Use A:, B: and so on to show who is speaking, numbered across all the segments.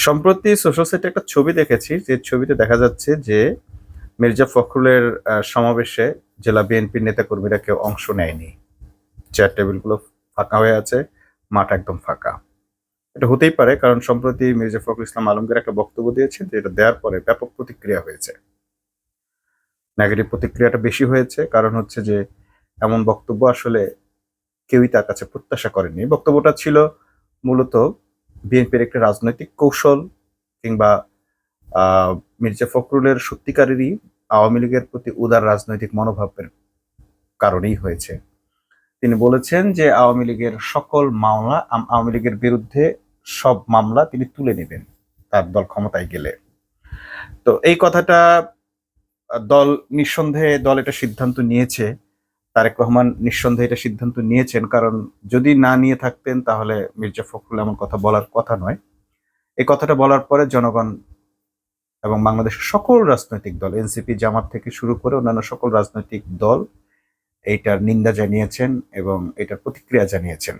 A: সম্প্রতি সোশ্যাল সাইটে একটা ছবি দেখেছি, যে ছবিতে দেখা যাচ্ছে যে মির্জা ফখরুলের সমাবেশে জেলা বিএনপির নেতাকর্মীরা কেউ অংশ নেয়নি। চেয়ার টেবিলগুলো ফাঁকা হয়ে আছে, মাঠ একদম ফাঁকা। এটা হতেই পারে, কারণ সম্প্রতি মির্জা ফখরুল ইসলাম আলমগীর একটা বক্তব্য দিয়েছেন, যেটা দেওয়ার পরে ব্যাপক প্রতিক্রিয়া হয়েছে। নেগেটিভ প্রতিক্রিয়াটা বেশি হয়েছে, কারণ হচ্ছে যে এমন বক্তব্য আসলে কেউই তার কাছে প্রত্যাশা করেনি। বক্তব্যটা ছিল মূলত বিএনপির একটা রাজনৈতিক কৌশল, কিংবা আহ, মির্জা ফখরুলের সত্যিকারেরই আওয়ামী লীগের প্রতি উদার রাজনৈতিক মনোভাবের কারণেই হয়েছে। তিনি বলেছেন যে আওয়ামী লীগের সকল মামলা, আওয়ামী লীগের বিরুদ্ধে সব মামলা তিনি তুলে নেবেন তার দল ক্ষমতায় গেলে। তো এই কথাটা দল নিঃসন্দেহে দল এটা সিদ্ধান্ত নিয়েছে। তারেক রহমান নিঃসন্দেহে এটা সিদ্ধান্ত নিয়েছেন, কারণ যদি না নিয়ে থাকতেন তাহলে মির্জা ফখরুল এমন কথা বলার কথা নয়। এই কথাটা বলার পরে জনগণ এবং বাংলাদেশের সকল রাজনৈতিক দল, এনসিপি জামাত থেকে শুরু করে অন্যান্য সকল রাজনৈতিক দল এইটার নিন্দা জানিয়েছেন এবং এটার প্রতিক্রিয়া জানিয়েছেন।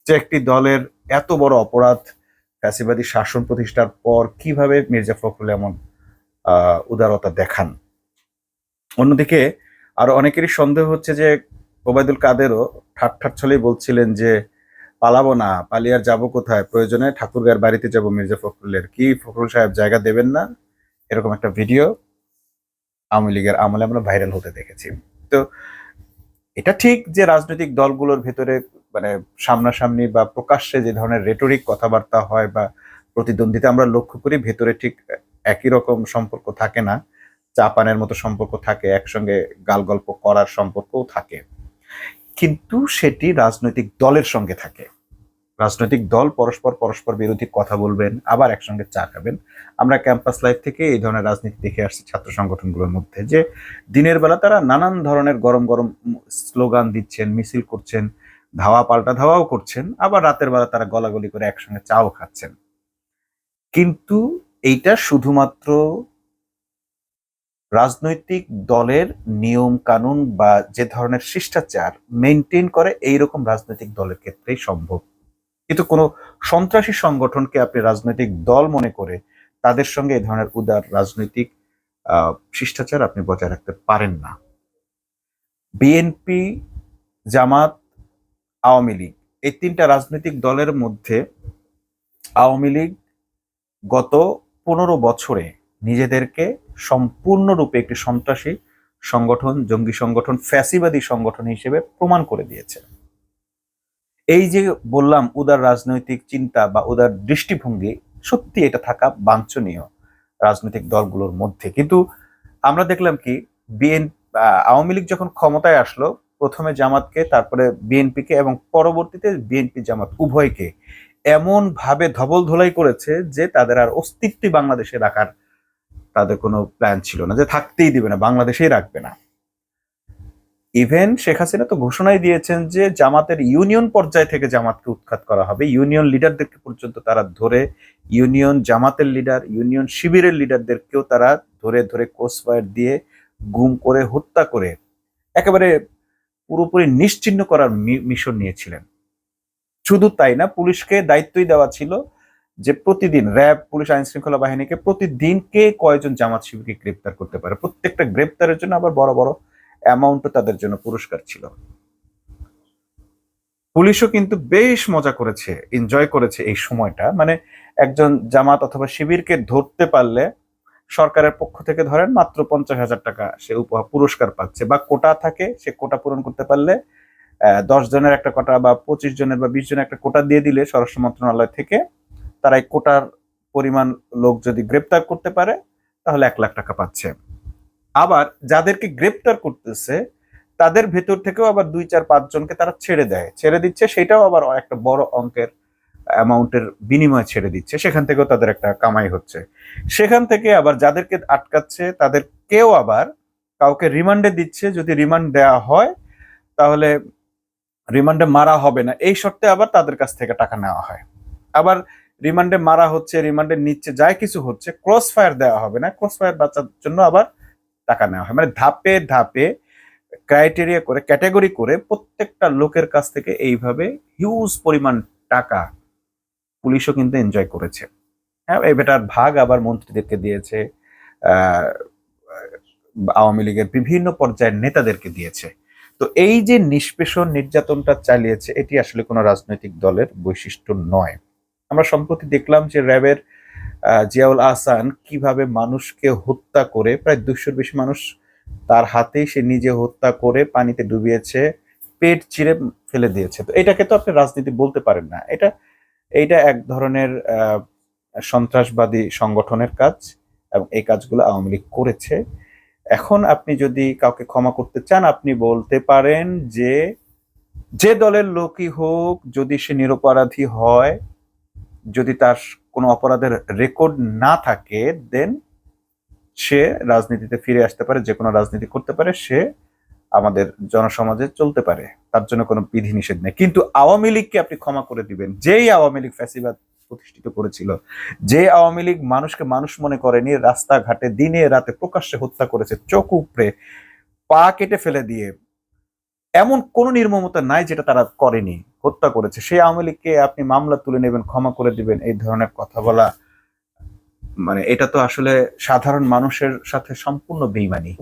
A: যে একটি দলের এত বড় অপরাধ, ফ্যাসিবাদী শাসন প্রতিষ্ঠার পর কিভাবে মির্জা ফখরুল এমন উদারতা দেখান। অন্যদিকে আরো অনেকেরই সন্দেহ হচ্ছে যে ওবায়দুল কাদেরও ঠাট্টার ছলেই বলছিলেন যে পালাবো না, পালিয়ে আর যাবো কোথায়, প্রয়োজনে ঠাকুরগাঁর বাড়িতে যাব মির্জা ফখরুলের, কি ফখরুল সাহেব জায়গা দেবেন না? এরকম একটা ভিডিও আওয়ামী লীগের আমলে আমরা ভাইরাল হতে দেখেছি। তো এটা ঠিক যে রাজনৈতিক দলগুলোর ভেতরে মানে সামনাসামনি বা প্রকাশ্যে যে ধরনের রেটরিক কথাবার্তা হয় বা প্রতিদ্বন্দ্বিতা আমরা লক্ষ্য করি, ভেতরে ঠিক একই রকম সম্পর্ক থাকে না। চা পানের মতো সম্পর্ক থাকে, একসঙ্গে গাল গল্প করার সম্পর্কও থাকে, কিন্তু সেটি রাজনৈতিক দলের সঙ্গে থাকে। রাজনৈতিক দল পরস্পর পরস্পর বিরোধী কথা বলবেন, আবার একসঙ্গে চা খাবেন। আমরা ক্যাম্পাস লাইফ থেকে এই ধরনের রাজনীতি দেখে আসছি ছাত্র সংগঠনগুলোর মধ্যে, যে দিনের বেলা তারা নানান ধরনের গরম গরম স্লোগান দিচ্ছেন, মিছিল করছেন, ধাওয়া পাল্টা ধাওয়াও করছেন, আবার রাতের বেলা তারা গলাগলি করে একসঙ্গে চাও খাচ্ছেন। কিন্তু এইটা শুধুমাত্র রাজনৈতিক দলের নিয়ম কানুন বা যে ধরনের শিষ্টাচার মেনটেন করে এইরকম রাজনৈতিক দলের ক্ষেত্রেই সম্ভব। কিন্তু কোনো সন্ত্রাসী সংগঠনকে আপনি রাজনৈতিক দল মনে করে তাদের সঙ্গে এই ধরনের উদার রাজনৈতিক শিষ্টাচার আপনি বজায় রাখতে পারেন না। বিএনপি, জামাত, আওয়ামী লীগ, এই তিনটা রাজনৈতিক দলের মধ্যে আওয়ামী লীগ গত 15 বছরে নিজেদেরকে সম্পূর্ণরূপে একটি সন্ত্রাসী সংগঠন, জঙ্গি সংগঠন, ফ্যাসিবাদী সংগঠন হিসেবে প্রমাণ করে দিয়েছে। এই যে বললাম উদার রাজনৈতিক চিন্তা বা উদার দৃষ্টিভঙ্গি, সত্যি এটা থাকা বাঞ্ছনীয় রাজনৈতিক দলগুলোর মধ্যে। কিন্তু আমরা দেখলাম কি, আওয়ামী লীগ যখন ক্ষমতায় আসলো, প্রথমে জামাতকে, তারপরে বিএনপিকে এবং পরবর্তীতে বিএনপি জামাত উভয়কে এমন ভাবে ধবল ধোলাই করেছে যে তাদের আর অস্তিত্বই বাংলাদেশে রাখার তাদের কোনো প্ল্যান ছিল না, যে থাকতেই দিবে না, বাংলাদেশেই রাখবে না। ইভেন শেখ হাসিনা তো ঘোষণাই দিয়েছেন যে জামাতের ইউনিয়ন পর্যায় থেকে জামাতকে উৎখাত করা হবে, ইউনিয়ন লিডারদেরকে পর্যন্ত তারা ধরে, ইউনিয়ন জামাতের লিডার, ইউনিয়ন শিবিরের লিডারদেরকেও তারা ধরে ধরে ক্রসফায়ার দিয়ে গুম করে হত্যা করে একেবারে পুরোপুরি নিশ্চিহ্ন করার মিশন নিয়েছিলেন। শুধু তাই না, পুলিশকে দায়িত্বই দেওয়া ছিল যে প্রতিদিন র্যাব, পুলিশ, আইন শৃঙ্খলা বাহিনীকে প্রতিদিন কে কয়জন জামাত শিবিরকে গ্রেপ্তার করতে পারে, প্রত্যেকটা গ্রেপ্তারের জন্য আবার বড় বড় অ্যামাউন্টও তাদের জন্য পুরস্কার ছিল। পুলিশও কিন্তু বেশ মজা করেছে, এনজয় করেছে এই সময়টা। মানে একজন জামাত অথবা শিবিরকে ধরতে পারলে সরকারের পক্ষ থেকে ধরেন মাত্র 50,000 টাকা সে পুরস্কার পাচ্ছে, বা কোটা থাকে, সে কোটা পূরণ করতে পারলে 10 জনের একটা কোটা বা 25 জনের বা 20 জনের একটা কোটা দিয়ে দিলে স্বরাষ্ট্র মন্ত্রণালয় থেকে, তারা এই কোটার পরিমাণ লোক যদি গ্রেপ্তার করতে পারে তাহলে 1 লাখ টাকা পাচ্ছে। আবার যাদেরকে গ্রেপ্তার করতেছে তাদের ভেতর থেকেও আবার 2, 4, 5 জনকে তারা ছেড়ে দিচ্ছে, সেটাও আবার একটা বড় অঙ্কের অ্যামাউন্টের বিনিময়ে ছেড়ে দিচ্ছে, সেখান থেকেও তাদের একটা কামাই হচ্ছে। সেখান থেকে আবার যাদেরকে আটকাচ্ছে তাদেরকেও আবার কাউকে রিমান্ডে দিচ্ছে, যদি রিমান্ড দেওয়া হয় তাহলে রিমান্ডে মারা হবে না এই শর্তে আবার তাদের কাছ থেকে টাকা নেওয়া হয়। আবার রিমান্ডে মারা হচ্ছে, রিমান্ডে নিচ্ছে, যাই কিছু হচ্ছে, ক্রস ফায়ার দেওয়া হবে না, ক্রস ফায়ার বাঁচার জন্য আবার টাকা নেওয়া হয়। মানে ধাপে ধাপে ক্রাইটেরিয়া করে, ক্যাটাগরি করে প্রত্যেকটা লোকের কাছ থেকে এইভাবে হিউজ পরিমাণ টাকা পুলিশও কিন্তু এনজয় করেছে। হ্যাঁ, এই বেটার ভাগ আবার মন্ত্রীদেরকে দিয়েছে, আহ, আওয়ামী লীগের বিভিন্ন পর্যায়ের নেতাদেরকে দিয়েছে। তো এই যে নিষ্পেষণ নির্যাতনটা চালিয়েছে, এটি আসলে কোনো রাজনৈতিক দলের বৈশিষ্ট্য নয়। আমরা সম্প্রতি দেখলাম যে র্যাবের জিয়াউল আহসান কিভাবে মানুষকে হত্যা করে, প্রায় 200-র বেশি মানুষ তার হাতেই সে নিজে হত্যা করে পানিতে ডুবিয়েছে, পেট চিরে ফেলে দিয়েছে। তো এটাকে তো আপনি রাজনীতি বলতে পারেন না। এইটা এক ধরনের সন্ত্রাসবাদী সংগঠনের কাজ, এবং এই কাজগুলো আওয়ামী লীগ করেছে। এখন আপনি যদি কাউকে ক্ষমা করতে চান, আপনি বলতে পারেন যে যে দলের লোকই হোক, যদি সে নিরপরাধী হয়, যদি তার কোনো অপরাধের রেকর্ড না থাকে, দেন সে রাজনীতিতে ফিরে আসতে পারে, যে কোনো রাজনীতি করতে পারে, সে আমাদের জনসমাজে চলতে পারে, তার জন্য কোনো বিধিনিষেধ নেই। কিন্তু আওয়ামী লীগকে আপনি ক্ষমা করে দিবেন? যেই আওয়ামী লীগ ফ্যাসিবাদ প্রতিষ্ঠিত করেছিল, যে আওয়ামী লীগ মানুষকে মানুষ মনে করেনি, রাস্তাঘাটে দিনে রাতে প্রকাশ্যে হত্যা করেছে, চোখ উপড়ে পা কেটে ফেলে দিয়ে, এমন কোন নির্মমতা নাই যেটা তারা করেনি, হত্যা করেছে, সেই আওয়ামী লীগকে আপনি মামলা তুলে নেবেন, ক্ষমা করে দিবেন? এই ধরনের কথা বলা, মানে এটা তো আসলে সাধারণ মানুষের সাথে সম্পূর্ণ বেইমানি।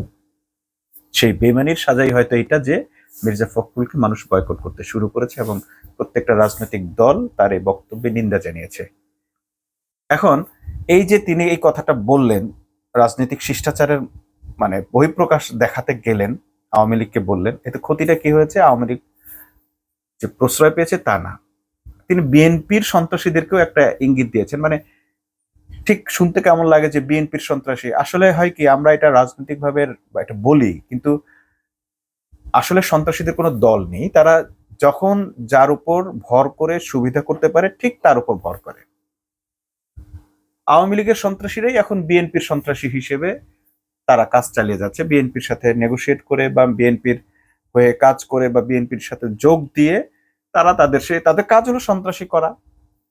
A: সেই বেইমানির সাজাই হয়তো এটা যে মির্জা ফখরুলকে মানুষ বয়কট করতে শুরু করেছে, এবং প্রত্যেকটা রাজনৈতিক দল তার এই বক্তব্যে নিন্দা জানিয়েছে। এখন এই যে তিনি এই কথাটা বললেন, রাজনৈতিক শিষ্টাচারের মানে বহিঃপ্রকাশ দেখাতে গেলেন, আওয়ামী লীগকে বললেন, এতে ক্ষতিটা কি হয়েছে? আওয়ামী লীগ যে প্রশ্রয় পেয়েছে তা না, তিনি বিএনপির সন্ত্রাসীদেরকেও একটা ইঙ্গিত দিয়েছেন। মানে ঠিক শুনতে কেমন লাগে যে বিএনপির সন্ত্রাসী, আসলে হয় কি, আমরা এটা রাজনৈতিক ভাবে এটা বলি, কিন্তু আসলে সন্ত্রাসীদের কোনো দল নেই। তারা যখন যার উপর ভর করে সুবিধা করতে পারে, ঠিক তার উপর ভর করে। আওয়ামী লীগের সন্ত্রাসীরাই এখন বিএনপির সন্ত্রাসী হিসেবে তারা কাজ চালিয়ে যাচ্ছে, বিএনপির সাথে নেগোশিয়েট করে বা বিএনপির হয়ে কাজ করে বা বিএনপির সাথে যোগ দিয়ে তারা তাদের কাজ হলো সন্ত্রাসী করা।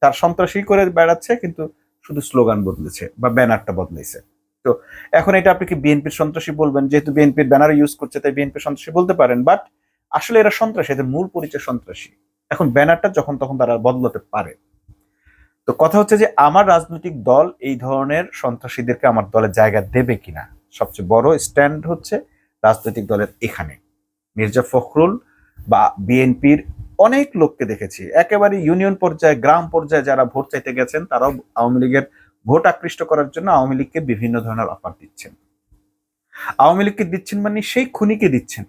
A: তার সন্ত্রাসী করে বেড়াচ্ছে, কিন্তু শুধু স্লোগান বদলেছে বা ব্যানারটা বদলেছে। তো এখন এটা আপনি কি বিএনপির সন্ত্রাসী বলবেন? যেহেতু বিএনপির ব্যানার ইউজ করছে তাই বিএনপির সন্ত্রাসী বলতে পারেন, বাট আসলে এরা সন্ত্রাসী, এদের মূল পরিচয় সন্ত্রাসী। এখন ব্যানারটা যখন তখন তারা বদলাতে পারে। তো কথা হচ্ছে যে আমার রাজনৈতিক দল এই ধরনের সন্ত্রাসীদেরকে আমার দলে জায়গা দেবে কিনা। সবচেয়ে বড় স্ট্যান্ড হচ্ছে রাজনৈতিক দলের এখানে। মির্জা ফখরুল বা বিএনপির অনেক লোককে দেখেছি, একেবারে ইউনিয়ন পর্যায়ে, গ্রাম পর্যায়ে যারা ভোট চাইতে গেছেন, তারাও আওয়ামী লীগের ভোট আকৃষ্ট করার জন্য আওয়ামী লীগকে বিভিন্ন ধরনের অফার দিচ্ছেন। আওয়ামী লীগকে দিচ্ছেন মানে সেই খুনিকে দিচ্ছেন,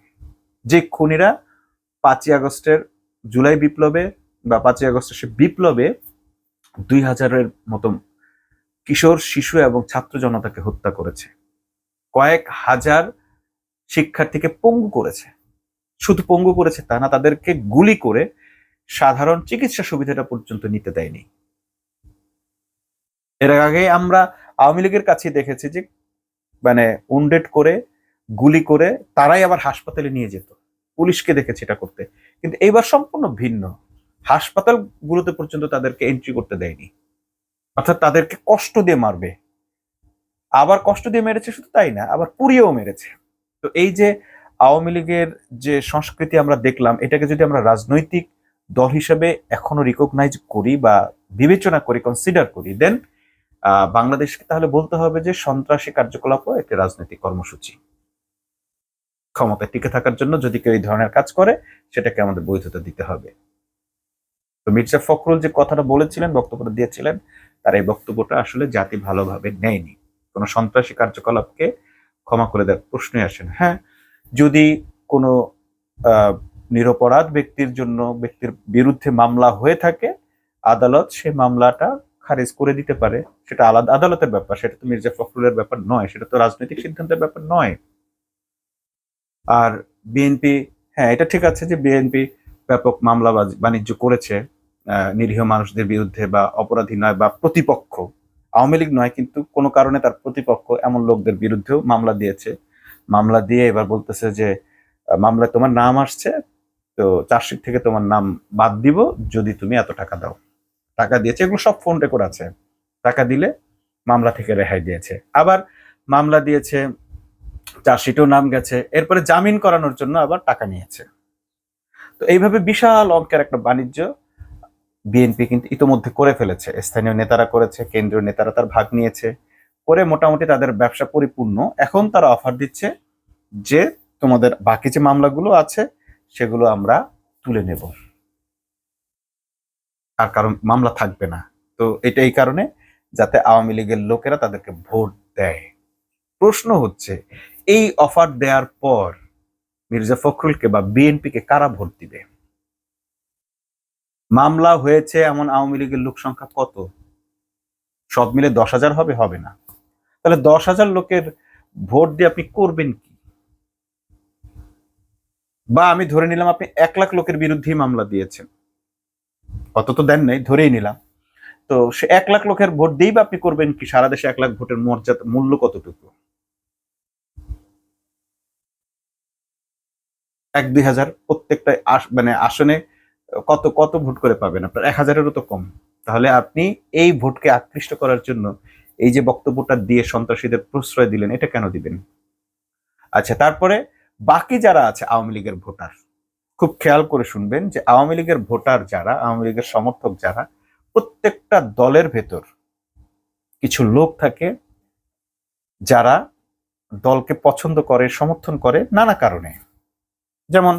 A: যে খুনিরা 5ই আগস্টের জুলাই বিপ্লবে বা 5ই আগস্টের সে বিপ্লবে 2000-এর মতো কিশোর, শিশু এবং ছাত্র জনতাকে হত্যা করেছে, কয়েক হাজার শিক্ষার্থীকে পঙ্গু করেছে। শুধু পঙ্গু করেছে তা না, তাদেরকে গুলি করে সাধারণ চিকিৎসা সুবিধাটা পর্যন্ত নিতে দেয়নি। এর আগে আমরা আওয়ামী লীগের কাছে দেখেছি যে মানে উন্ডেড করে, গুলি করে তারাই আবার হাসপাতালে নিয়ে যেত, পুলিশকে দেখেছি এটা করতে। কিন্তু এইবার সম্পূর্ণ ভিন্ন, হাসপাতালগুলোতে পর্যন্ত তাদেরকে এন্ট্রি করতে দেয়নি, অর্থাৎ তাদেরকে কষ্ট দিয়ে মারবে। আবার কষ্ট দিয়ে মেরেছে, শুধু তাই না, আবার পুড়িয়েও মেরেছে। তো এই যে আওয়ামী লীগের যে সংস্কৃতি আমরা দেখলাম, এটাকে যদি আমরা রাজনৈতিক দল হিসেবে এখনো রিকগনাইজ করি বা বিবেচনা করি, কনসিডার করি, দেন বাংলাদেশকে তাহলে বলতে হবে যে সন্ত্রাসী কার্যকলাপও একটি রাজনৈতিক কর্মসূচি। ক্ষমতায় টিকে থাকার জন্য যদি কেউ এই ধরনের কাজ করে, সেটাকে আমাদের বৈধতা দিতে হবে। তো মির্জা ফখরুল যে কথাটা বলেছিলেন, বক্তব্যটা দিয়েছিলেন, তার এই বক্তব্যটা আসলে জাতি ভালোভাবে নেয়নি। কোনো সন্ত্রাসী কার্যকলাপকে ক্ষমা করে দেওয়ার প্রশ্নই আসে না। হ্যাঁ, যদি কোনো নিরপরাধ ব্যক্তির বিরুদ্ধে মামলা হয়ে থাকে, আদালত সে মামলাটা খারিজ করে দিতে পারে, সেটা আলাদা আদালতের ব্যাপার, সেটা তো মির্জা ফখরুলের ব্যাপার নয়, সেটা তো রাজনৈতিক সিদ্ধান্তের ব্যাপার নয়। আর বিএনপি, হ্যাঁ এটা ঠিক আছে যে বিএনপি ব্যাপক মামলা বাণিজ্য করেছে নিরীহ মানুষদের বিরুদ্ধে, বা অপরাধী নয় বা প্রতিপক্ষ, আওয়ামী লীগ নয় কিন্তু কোনো কারণে তার প্রতিপক্ষ এমন লোকদের বিরুদ্ধেও মামলা দিয়েছে। মামলা দিয়ে এবার বলতেছে যে মামলায় তোমার নাম আসছে, তো চার্জশিট থেকে তোমার নাম বাদ দিব যদি তুমি এত টাকা দাও। টাকা দিয়েছে, এগুলো সব ফোন রেকর্ড আছে। টাকা দিলে মামলা থেকে রেহাই দিয়েছে, আবার মামলা দিয়েছে, চার্জশিটেও নাম গেছে, এরপরে জামিন করানোর জন্য আবার টাকা নিয়েছে। তো এইভাবে বিশাল অঙ্কের একটা বাণিজ্য বিএনপি কিন্তু ইতোমধ্যে করে ফেলেছে, স্থানীয় নেতারা করেছে, কেন্দ্রীয় নেতারা তার ভাগ নিয়েছে, করে মোটামুটি তাদের ব্যবসা পরিপূর্ণ। এখন তারা অফার দিচ্ছে যে তোমাদের বাকি যে মামলাগুলো আছে সেগুলো আমরা তুলে নেব, আর কারণ মামলা থাকবে না। তো এটা এই কারণে যাতে আওয়ামী লীগের লোকেরা তাদেরকে ভোট দেয়। প্রশ্ন হচ্ছে, এই অফার দেওয়ার পর মির্জা ফখরুলকে বা বিএনপিকে কারা ভোট দিবে? মামলা হয়েছে এমন আওয়ামী লীগের লোক সংখ্যা কত? সব মিলে 10,000 হবে? হবে না। তাহলে 10,000 লোকের ভোট দিয়ে আপনি করবেন কি? বা আমি ধরে নিলাম আপনি 1 লাখ লোকের বিরুদ্ধেই মামলা দিয়েছেন, অত তো দেন নাই, ধরেই নিলাম। তো সে 1 লাখ লোকের ভোট দিয়েই বা আপনি করবেন কি? সারা দেশে 1 লাখ ভোটের মর্যাদা মূল্য কতটুকু? 1-2 হাজার প্রত্যেকটা মানে আসনে কত কত ভোট করে পাবেন? আপনার 1,000-এরও তো কম। তাহলে আপনি এই ভোটকে আকৃষ্ট করার জন্য এই যে বক্তব্যটা দিয়ে সন্ত্রাসীদের প্রশ্রয় দিলেন, এটা কেন দিবেন? আচ্ছা, তারপরে বাকি যারা আছে আওয়ামী লীগের ভোটার, খুব খেয়াল করে শুনবেন যে আওয়ামী লীগের ভোটার যারা, আওয়ামী লীগের সমর্থক যারা, প্রত্যেকটা দলের ভেতর কিছু লোক থাকে যারা দলকে পছন্দ করে, সমর্থন করে নানা কারণে। যেমন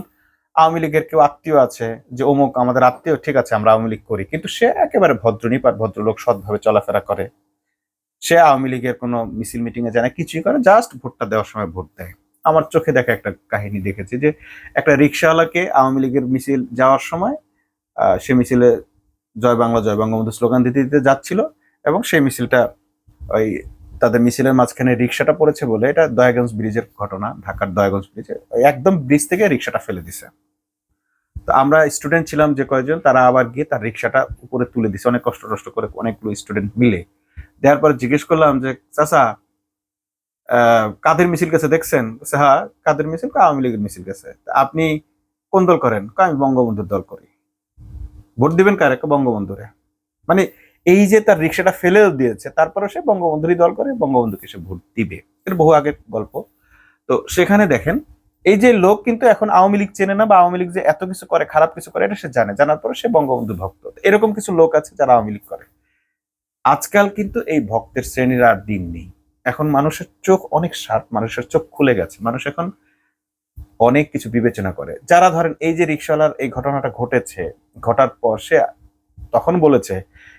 A: আওয়ামী লীগের কেউ আত্মীয় আছে যে অমুক আমাদের আত্মীয়, ঠিক আছে আমরা আওয়ামী লীগ করি, কিন্তু সে একেবারে ভদ্রনিপাত ভদ্রলোক, সৎভাবে চলাফেরা করে, সে আওয়ামী লীগের কোনো মিছিল মিটিং এ যায় না, কিছুই করে, জাস্ট ভোটটা দেওয়ার সময় ভোট দেয়। আমার চোখে দেখা একটা কাহিনী দেখেছি যে একটা রিক্সাওয়ালাকে আওয়ামী লীগের মিছিল যাওয়ার সময় সে মিছিলে জয় বাংলা জয় বঙ্গবন্ধু স্লোগান দিতে দিতে যাচ্ছিল, এবং সেই মিছিলটা ওই তাদের মিছিলের মাঝখানে রিক্সাটা পড়েছে বলে, এটা দয়াগঞ্জ ব্রিজের ঘটনা, ঢাকার দয়াগঞ্জ ব্রিজে একদম ব্রিজ থেকে রিক্সাটা ফেলে দিছে। তো আমরা স্টুডেন্ট ছিলাম যে কয়েকজন, তারা আবার গিয়ে তার রিক্সাটা উপরে তুলে দিছে অনেক কষ্ট টষ্ট করে, অনেকগুলো স্টুডেন্ট মিলে। দেওয়ার পরে জিজ্ঞেস করলাম যে চাচা কাদের মিছিল গেছে দেখছেন? হ্যাঁ। কাদের মিছিল? আওয়ামী লীগের মিছিল গেছে। আপনি কোন দল করেন? আমি বঙ্গবন্ধুর দল করি। ভোট দিবেন কারে? বঙ্গবন্ধুরে। মানে এই যে তার রিক্সাটা ফেলেও দিয়েছে, তারপরে সে বঙ্গবন্ধুরই দল করে, বঙ্গবন্ধুকে সে ভোট দিবে। এর বহু আগের গল্প। তো সেখানে দেখেন, এই যে লোক কিন্তু এখন আওয়ামী লীগ চেনে না, বা আওয়ামী লীগ যে এত কিছু করে, খারাপ কিছু করে, এটা সে জানে। জানার পরে সে বঙ্গবন্ধু ভক্ত। এরকম কিছু লোক আছে যারা আওয়ামী লীগ করে। আজকাল কিন্তু এই ভক্তের শ্রেণীর আর দিন নেই। এখন মানুষের চোখ অনেক শার্প, মানুষের চোখ খুলে গেছে, মানুষ এখন অনেক কিছু বিবেচনা করে। যারা ধরেন এই যে রিক্সাওয়ালার এই ঘটনাটা ঘটেছে, ঘটার পর সে তখন বলেছে,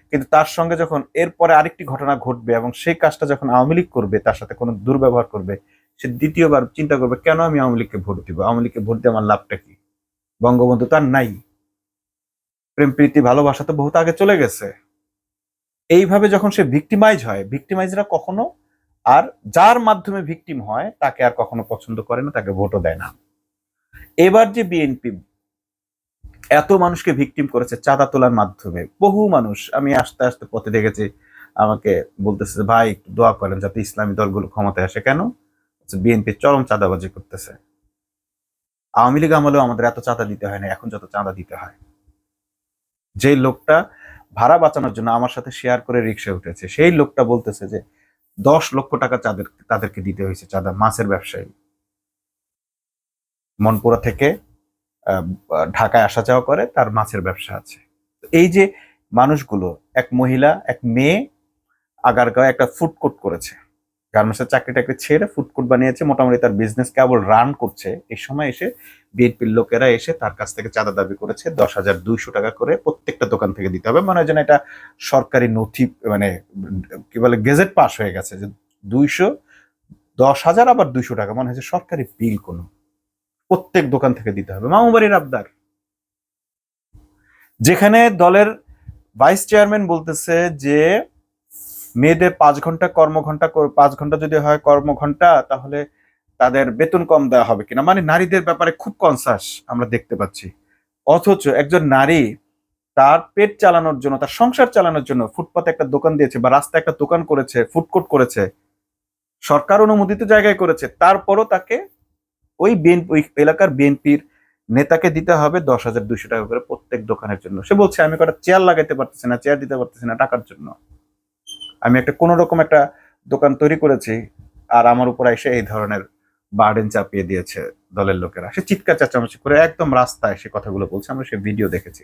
A: কিন্তু তার সঙ্গে যখন এরপরে আরেকটি ঘটনা ঘটবে এবং সেই কাজটা যখন আওয়ামী লীগ করবে, তার সাথে কোনো দুর্ব্যবহার করবে, সে দ্বিতীয়বার চিন্তা করবে কেন আমি আওয়ামী লীগকে ভোট দিব, আওয়ামী লীগকে ভোট দিয়ে আমার লাভটা কি? বঙ্গবন্ধু তার নাই, প্রেম প্রীতি ভালোবাসা তো বহুত আগে চলে গেছে। এইভাবে যখন সে ভিক্টিমাইজ হয়, ভিক্টিমাইজরা কখনো আর যার মাধ্যমে ভিকটিম হয় তাকে আর কখনো পছন্দ করে না, তাকে ভোটও দেয় না। এবার যে বিএনপি এত মানুষকে ভিকটিম করেছে চাঁদা তোলার মাধ্যমে, বহু মানুষ আমি আস্তে আস্তে পথে দেখেছি আমাকে বলতেছে যে ভাই একটু দোয়া করেন যাতে ইসলামী দলগুলো ক্ষমতায় আসে। কেন? বিএনপি চরম চাঁদাবাজি করতেছে। আওয়ামী লীগ আমলেও আমাদের এত চাঁদা দিতে হয় না, এখন যত চাঁদা দিতে হয়। যে লোকটা ভাড়া বাঁচানোর জন্য আমার সাথে শেয়ার করে রিক্সায় উঠেছে, সেই লোকটা বলতেছে যে 10 লক্ষ টাকা তাদেরকে দিতে হয়েছে চাঁদা, মাছের ব্যবসায়ী, মনপুরা থেকে আহ, ঢাকায় আসা যাওয়া করে, তার মাছের ব্যবসা আছে। এই যে মানুষগুলো, এক মহিলা, এক মেয়ে আগারগাঁও একটা ফুড কোর্ট করেছে, গার্মেন্টসের চাকরি টাকরি ছেড়ে ফুড কোর্ট বানিয়েছে, মোটামুটি তার বিজনেস কেবল রান করছে। এই সময় এসে বিএনপির লোকেরা এসে তার কাছ থেকে চাঁদা দাবি করেছে 10,200 টাকা করে প্রত্যেকটা দোকান থেকে দিতে হবে। মনে হয় যেন এটা সরকারি নথি, মানে কি বলে গেজেট পাস হয়ে গেছে যে 10,000 আবার 200 টাকা, মনে হচ্ছে সরকারি বিল কোনো, প্রত্যেক দোকান থেকে দিতে হবে। মামুবাড়ির আবদার, যেখানে দলের ভাইস চেয়ারম্যান বলতেছে যে মেয়েদের 5 ঘন্টা কর্মঘন্টা, 5 ঘন্টা যদি হয় কর্মঘন্টা, তাহলে তাদের বেতন কম দেওয়া হবে কিনা, মানে নারীদের ব্যাপারে খুব কনসাস আমরা দেখতে পাচ্ছি। অথচ একজন নারী তার পেট চালানোর জন্য, তার সংসার চালানোর জন্য ফুটপাতে একটা দোকান দিয়েছে, বা রাস্তায় একটা দোকান করেছে, ফুড কোর্ট করেছে, সরকার অনুমোদিত জায়গায় করেছে, তারপরও তাকে ওই এলাকার বিএনপির নেতাকে দিতে হবে 10,200 টাকা করে প্রত্যেক দোকানের জন্য। সে বলছে আমি কটা চেয়ার লাগাইতে পারতেছি না, চেয়ার দিতে পারতেছি না টাকার জন্য, আমি একটা কোন রকম একটা দোকান তৈরি করেছি, আর আমার উপর এসে এই ধরনের বার্ডেন চাপিয়ে দিয়েছে দলের লোকেরা। সে চিৎকার চেঁচামেচি করে একদম রাস্তায় সে কথাগুলো বলছে, আমরা সে ভিডিও দেখেছি।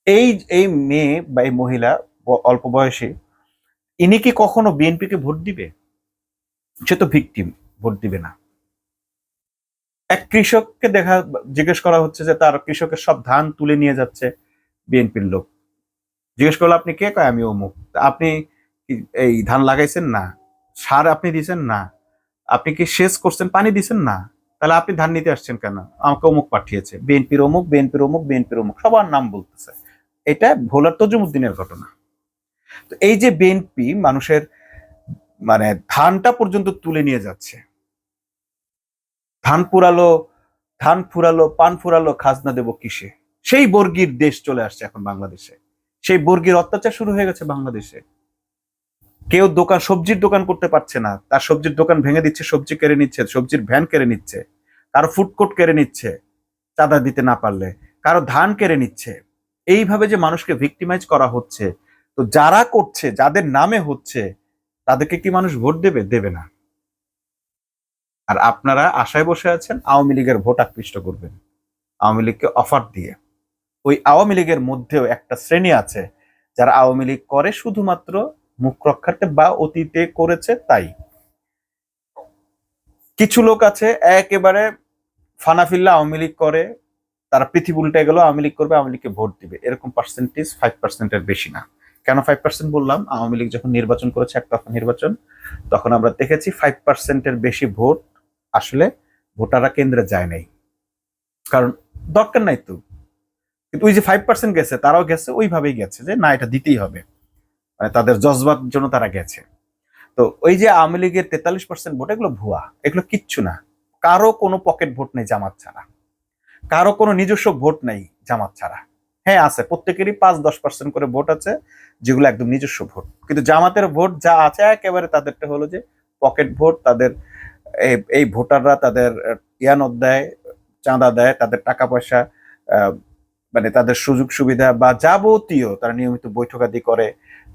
A: এই এই মেয়ে বা এই মহিলা অল্প বয়সী, ইনি কি কখনো বিএনপিকে ভোট দিবে? সে তো ভিকটিম, ভোট দিবে না। এক কৃষককে জিজ্ঞেস করা হচ্ছে যে তার কৃষকের সব ধান তুলে নিয়ে যাচ্ছে বিএনপির লোক। জিজ্ঞেস করলো আপনি কে? কয় আমি অমুক। আপনি এই ধান লাগাইছেন? না। সার আপনি দিছেন? না। আপনি কি সেচ করছেন? পানি দিছেন? না। তাহলে আপনি ধান নিতে আসছেন কেন? আমাকে অমুক পাঠিয়েছে, বিএনপির অমুক, বিএনপির অমুক, বিএনপির অমুক, সবার নাম বলতেছে। এটা ভোলার তজুমুদ্দিনের ঘটনা। তো এই যে বিএনপি মানুষের মানে ধানটা পর্যন্ত তুলে নিয়ে যাচ্ছে, ধান পুরালো, ধান ফুরালো, পান ফুরালো, খাজনা দেব কিসে, সেই বর্গীর দেশ চলে আসছে এখন বাংলাদেশে। সেই বর্গীর অত্যাচার শুরু হয়ে গেছে বাংলাদেশে। কেউ সবজির দোকান করতে পারছে না, তার সবজির দোকান ভেঙে দিচ্ছে, সবজি কেড়ে নিচ্ছে, সবজির ভ্যান কেড়ে নিচ্ছে, কারো ফুডকোর্ট কেড়ে নিচ্ছে চাঁদা দিতে না পারলে, কারো ধান কেড়ে নিচ্ছে। এইভাবে যে মানুষকে ভিক্টিমাইজ করা হচ্ছে, তো যারা করছে, যাদের নামে হচ্ছে, তাদেরকে কি মানুষ ভোট দেবে? দেবে না। আর আপনারা আশায় বসে আছেন আওয়ামী লীগের ভোট আকৃষ্ট করবেন, আওয়ামী লীগকে অফার দিয়ে। ওই আওয়ামী লীগের মধ্যেও একটা শ্রেণী আছে যারা আওয়ামী লীগ করে শুধুমাত্র মুখ রক্ষার্থে বা অতীতে করেছে তাই। কিছু লোক আছে একেবারে ফানাফিল্লা আওয়ামী লীগ করে, তারা পৃথিবী উল্টে গেল, আওয়ামী লীগ করবে, আওয়ামী লীগকে ভোট দিবে। এরকম পার্সেন্টেজ 5%-এর বেশি না। কেন 5% বললাম? আওয়ামী লীগ যখন নির্বাচন করেছে, একতরফা নির্বাচন, তখন আমরা দেখেছি 5%-এর বেশি ভোট আসলে ভোটাররা কেন্দ্রে যায় নাই। কারণ দরকার নাই তো। কিন্তু ওই যে 5% গেছে, তারাও গেছে ওইভাবেই গেছে যে না, এটা দিতেই হবে, মানে তাদের জজবার জন্য তারা গেছে। তো ওই যে আওয়ামী লীগের 43% ভোট, এগুলো ভুয়া, এগুলো কিচ্ছু না। কারো কোনো পকেট ভোট নেই জামাত ছাড়া, কারো কোনো নিজস্ব ভোট নেই জামাত ছাড়া। হ্যাঁ আছে, প্রত্যেকেরই 5-10% করে ভোট আছে, যেগুলো একদম নিজস্ব ভোট। কিন্তু জামাতের ভোট যা আছে একেবারে তাদেরটা হলো যে পকেট ভোট। তাদের এই ভোটাররা তাদের ইয়ানত দেয়, চাঁদা দেয়, তাদের টাকা পয়সা, মানে তাদের সুযোগ সুবিধা বা যাবতীয়, তারা নিয়মিত বৈঠকাদি করে,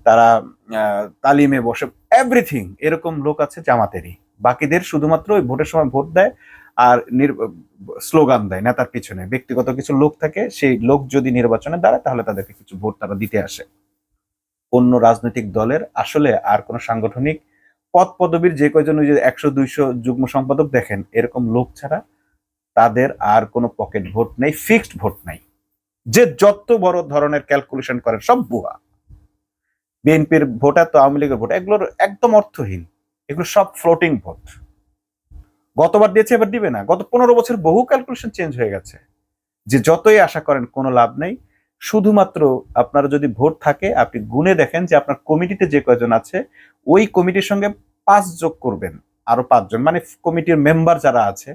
A: তারা তালিমে বসে, এভরিথিং। এরকম লোক আছে জামাতেরই। বাকিদের শুধুমাত্র ওই ভোটের সময় ভোট দেয় আর স্লোগান দেয়, নেতার পিছনে ব্যক্তিগত কিছু লোক থাকে, সেই লোক যদি নির্বাচনে দাঁড়ায় তাহলে তাদেরকে কিছু ভোট তারা দিতে আসে। অন্য রাজনৈতিক দলের আসলে আর কোনো সাংগঠনিক পদ পদবীর যে কয়জন ওই যে 100-200 যুগ্ম সম্পাদক দেখেন, এরকম লোক ছাড়া তাদের আর কোনো পকেট ভোট নেই, ফিক্সড ভোট নাই। যে যত বড় ধরনের ক্যালকুলেশন করেন সব ভুয়া। বিএনপির ভোট এত, আওয়ামী লীগের ভোট, এগুলোর একদম অর্থহীন। এগুলো সব ফ্লোটিং ভোট। গতবার দিয়েছে, এবার দিবে না। গত 15 বছর বহু ক্যালকুলেশন চেঞ্জ হয়ে গেছে। যে যতই আশা করেন কোনো লাভ নেই। শুধুমাত্র আপনারা যদি ভোট থাকে, আপনি গুনে দেখেন যে আপনার কমিটিতে যে কয়জন আছে, ওই কমিটির সঙ্গে 5 যোগ করবেন, আরো 5 জন, মানে কমিটির মেম্বার যারা আছে,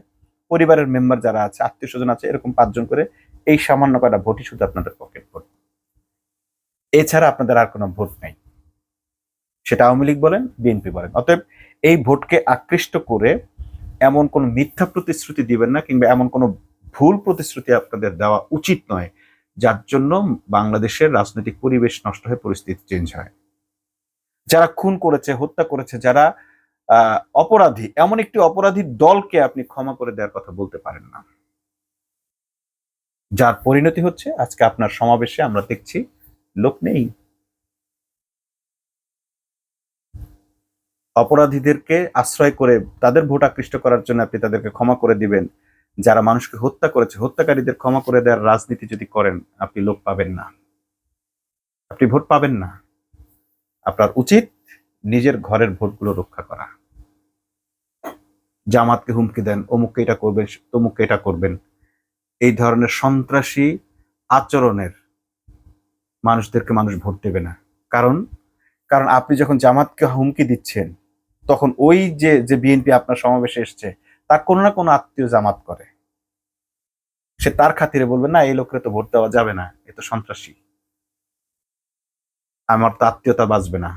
A: পরিবারের মেম্বার যারা আছে, আত্মীয় স্বজন আছে, এরকম 5 জন করে, এই সামান্য কয়টা ভোটই শুধু আপনাদের পকেট ভোট। এছাড়া আপনাদের আর কোনো ভোট নাই, সেটা আওয়ামী লীগ বলেন, বিএনপি বলেন। অতএব এই ভোটকে আকৃষ্ট করে এমন কোন মিথ্যা প্রতিশ্রুতি দিবেন না, কিংবা এমন কোন ভুল প্রতিশ্রুতি আপনাদের দেওয়া উচিত নয়, যার জন্য বাংলাদেশের রাজনৈতিক পরিবেশ নষ্ট হয়ে পরিস্থিতি চেঞ্জ হয়। যারা খুন করেছে, হত্যা করেছে, যারা অপরাধী, এমন একটি অপরাধী দলকে আপনি ক্ষমা করে দেওয়ার কথা বলতে পারেন না। যার পরিণতি হচ্ছে আজকে আপনার সমাবেশে আমরা দেখছি লোক নেই। অপরাধীদেরকে আশ্রয় করে তাদের ভোট আকৃষ্ট করার জন্য আপনি তাদেরকে ক্ষমা করে দিবেন। যারা মানুষকে হত্যা করেছে, হত্যাকারীদের ক্ষমা করে দেওয়ার রাজনীতি যদি করেন, আপনি লোক পাবেন না, আপনি ভোট পাবেন না। আপনার উচিত নিজের ঘরের ভোটগুলো রক্ষা করা। জামাতকে হুমকি দেন, অমুককে এটা করবেন, তমুককে এটা করবেন, এই ধরনের সন্ত্রাসী আচরণের মানুষদেরকে মানুষ ভোট দেবে না। কারণ কারণ আপনি যখন জামাতকে হুমকি দিচ্ছেন, তখন ওই যে যে বিএনপি আপনার সমাবেশে এসছে, তার কোনো না কোনো আত্মীয় জামাত করে, সে তার খাতিরে বলবে না এই লোকের তো ভোট দেওয়া যাবে না, এ তো সন্ত্রাসী, আমার তো আত্মীয়তা বাঁচবে না,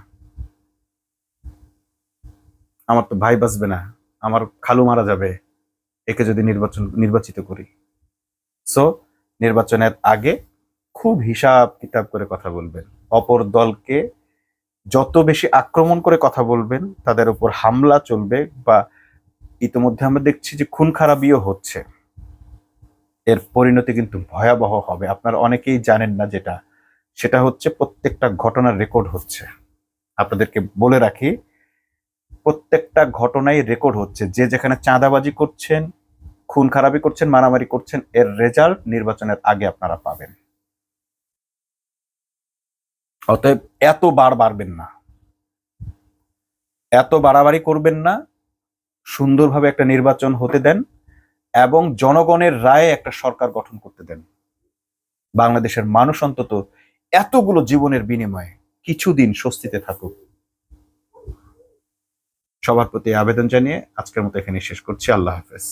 A: আমার তো ভাই বাঁচবে না, আমার খালু মারা যাবে একে যদি নির্বাচিত করি। সো নির্বাচনের আগে খুব হিসাব কিতাব করে কথা বলবেন। অপর দলকে যত বেশি আক্রমণ করে কথা বলবেন, তাদের উপর হামলা চলবে, বা ইতিমধ্যে আমরা দেখছি যে খুন খারাপিও হচ্ছে, এর পরিণতি কিন্তু ভয়াবহ হবে। আপনারা অনেকেই জানেন না যেটা, সেটা হচ্ছে প্রত্যেকটা ঘটনার রেকর্ড হচ্ছে। আপনাদেরকে বলে রাখি, প্রত্যেকটা ঘটনাই রেকর্ড হচ্ছে। যে যেখানে চাঁদাবাজি করছেন, খুন খারাপি করছেন, মারামারি করছেন, এর রেজাল্ট নির্বাচনের আগে আপনারা পাবেন। অতএব এত বাড়বেন না, এত বাড়াবাড়ি করবেন না। সুন্দরভাবে একটা নির্বাচন হতে দেন এবং জনগণের রায়ে একটা সরকার গঠন করতে দেন। বাংলাদেশের মানুষ অন্তত এতগুলো জীবনের বিনিময়ে কিছুদিন স্বস্তিতে থাকুক। সবার প্রতি আবেদন জানিয়ে আজকের মতো এখানে শেষ করছি। আল্লাহ হাফেজ।